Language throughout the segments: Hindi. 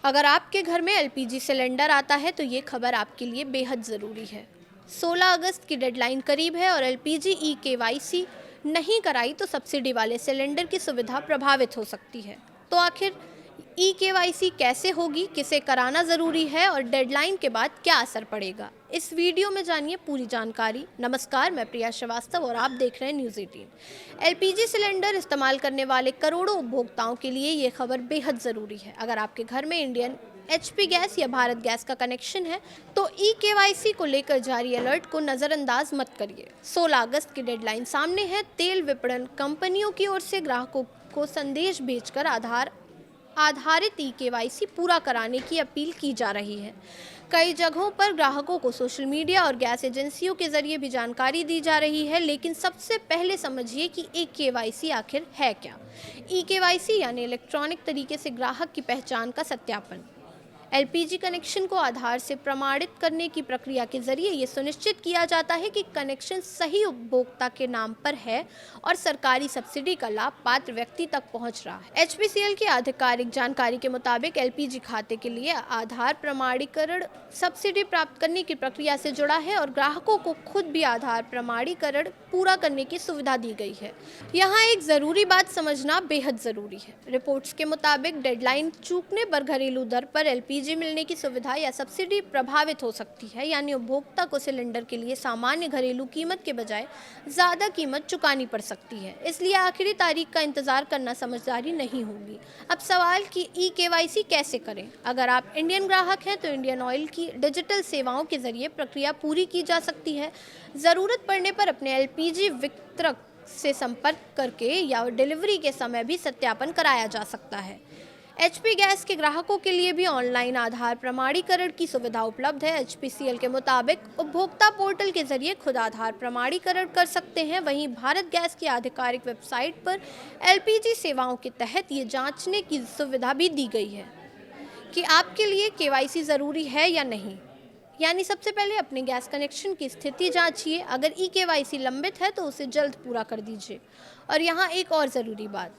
अगर आपके घर में एलपीजी सिलेंडर आता है तो ये खबर आपके लिए बेहद ज़रूरी है। 16 अगस्त की डेडलाइन करीब है और एलपीजी ई-केवाईसी नहीं कराई तो सब्सिडी वाले सिलेंडर की सुविधा प्रभावित हो सकती है। तो आखिर ई-केवाईसी कैसे होगी, किसे कराना ज़रूरी है और डेडलाइन के बाद क्या असर पड़ेगा, इस वीडियो में जानिए पूरी जानकारी। नमस्कार, मैं प्रिया श्रीवास्तव और आप देख रहे हैं न्यूज़ 18। एलपीजी सिलेंडर इस्तेमाल करने वाले करोड़ों उपभोक्ताओं के लिए ये खबर बेहद ज़रूरी है। अगर आपके घर में इंडियन एचपी गैस या भारत गैस का कनेक्शन है तो ई-केवाईसी को लेकर जारी अलर्ट को नज़रअंदाज मत करिए। 16 अगस्त की डेडलाइन सामने है। तेल विपणन कंपनियों की ओर से ग्राहकों को संदेश भेजकर आधारित ई-केवाईसी पूरा कराने की अपील की जा रही है। कई जगहों पर ग्राहकों को सोशल मीडिया और गैस एजेंसियों के जरिए भी जानकारी दी जा रही है, लेकिन सबसे पहले समझिए कि ई-केवाईसी आखिर है क्या। ई-केवाईसी यानी इलेक्ट्रॉनिक तरीके से ग्राहक की पहचान का सत्यापन। एलपीजी कनेक्शन को आधार से प्रमाणित करने की प्रक्रिया के जरिए ये सुनिश्चित किया जाता है कि कनेक्शन सही उपभोक्ता के नाम पर है और सरकारी सब्सिडी का लाभ पात्र व्यक्ति तक पहुंच रहा है। एचपीसीएल की आधिकारिक जानकारी के मुताबिक एलपीजी खाते के लिए आधार प्रमाणीकरण सब्सिडी प्राप्त करने की प्रक्रिया से जुड़ा है और ग्राहकों को खुद भी आधार प्रमाणीकरण पूरा करने की सुविधा दी गई है। यहाँ एक ज़रूरी बात समझना बेहद ज़रूरी है। रिपोर्ट्स के मुताबिक डेडलाइन चूकने पर घरेलू दर पर एलपीजी मिलने की सुविधा या सब्सिडी प्रभावित हो सकती है, यानी उपभोक्ता को सिलेंडर के लिए सामान्य घरेलू कीमत के बजाय ज़्यादा कीमत चुकानी पड़ सकती है। इसलिए आखिरी तारीख का इंतज़ार करना समझदारी नहीं होगी। अब सवाल कि ई-केवाईसी कैसे करें। अगर आप इंडियन ग्राहक हैं तो इंडियन ऑयल की डिजिटल सेवाओं के जरिए प्रक्रिया पूरी की जा सकती है। ज़रूरत पड़ने पर अपने एलपीजी वितरक से संपर्क करके या डिलीवरी के समय भी सत्यापन कराया जा सकता है। एचपी गैस के ग्राहकों के लिए भी ऑनलाइन आधार प्रमाणीकरण की सुविधा उपलब्ध है। एचपीसीएल के मुताबिक उपभोक्ता पोर्टल के जरिए खुद आधार प्रमाणीकरण कर सकते हैं। वहीं भारत गैस की आधिकारिक वेबसाइट पर एलपीजी सेवाओं के तहत ये जांचने की सुविधा भी दी गई है कि आपके लिए केवाईसी ज़रूरी है या नहीं। यानी सबसे पहले अपने गैस कनेक्शन की स्थिति जांचिए। अगर ई-केवाईसी लंबित है तो उसे जल्द पूरा कर दीजिए। और यहाँ एक और ज़रूरी बात,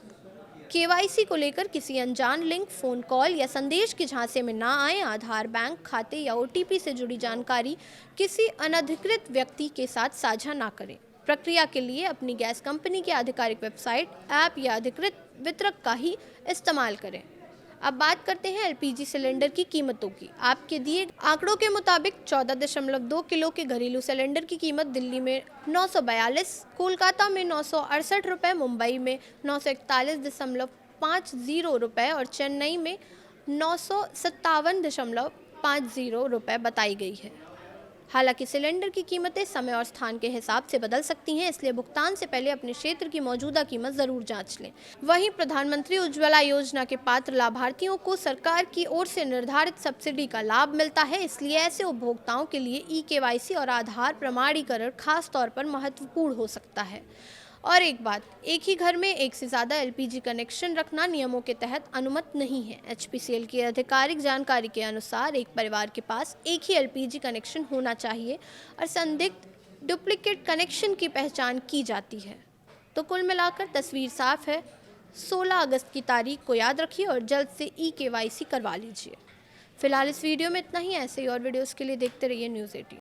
केवाईसी को लेकर किसी अनजान लिंक, फ़ोन कॉल या संदेश के झांसे में ना आए। आधार, बैंक खाते या ओटीपी से जुड़ी जानकारी किसी अनधिकृत व्यक्ति के साथ साझा ना करें। प्रक्रिया के लिए अपनी गैस कंपनी की आधिकारिक वेबसाइट, ऐप या अधिकृत वितरक का ही इस्तेमाल करें। अब बात करते हैं एलपीजी सिलेंडर की कीमतों की। आपके दिए आंकड़ों के मुताबिक 14.2 किलो के घरेलू सिलेंडर की कीमत दिल्ली में 942, कोलकाता में 968 रुपये, मुंबई में 941.50 रुपये और चेन्नई में 957.50 रुपये बताई गई है। हालांकि सिलेंडर की कीमतें समय और स्थान के हिसाब से बदल सकती हैं, इसलिए भुगतान से पहले अपने क्षेत्र की मौजूदा कीमत ज़रूर जांच लें। वहीं प्रधानमंत्री उज्ज्वला योजना के पात्र लाभार्थियों को सरकार की ओर से निर्धारित सब्सिडी का लाभ मिलता है। इसलिए ऐसे उपभोक्ताओं के लिए ई-केवाईसी और आधार प्रमाणीकरण खास तौर पर महत्वपूर्ण हो सकता है। और एक बात, एक ही घर में एक से ज़्यादा एलपीजी कनेक्शन रखना नियमों के तहत अनुमत नहीं है। एचपीसीएल की आधिकारिक जानकारी के अनुसार एक परिवार के पास एक ही एलपीजी कनेक्शन होना चाहिए और संदिग्ध डुप्लीकेट कनेक्शन की पहचान की जाती है। तो कुल मिलाकर तस्वीर साफ है। 16 अगस्त की तारीख को याद रखिए और जल्द से ई-केवाईसी करवा लीजिए। फिलहाल इस वीडियो में इतना ही। ऐसे ही और वीडियोज़ के लिए देखते रहिए न्यूज़ 18।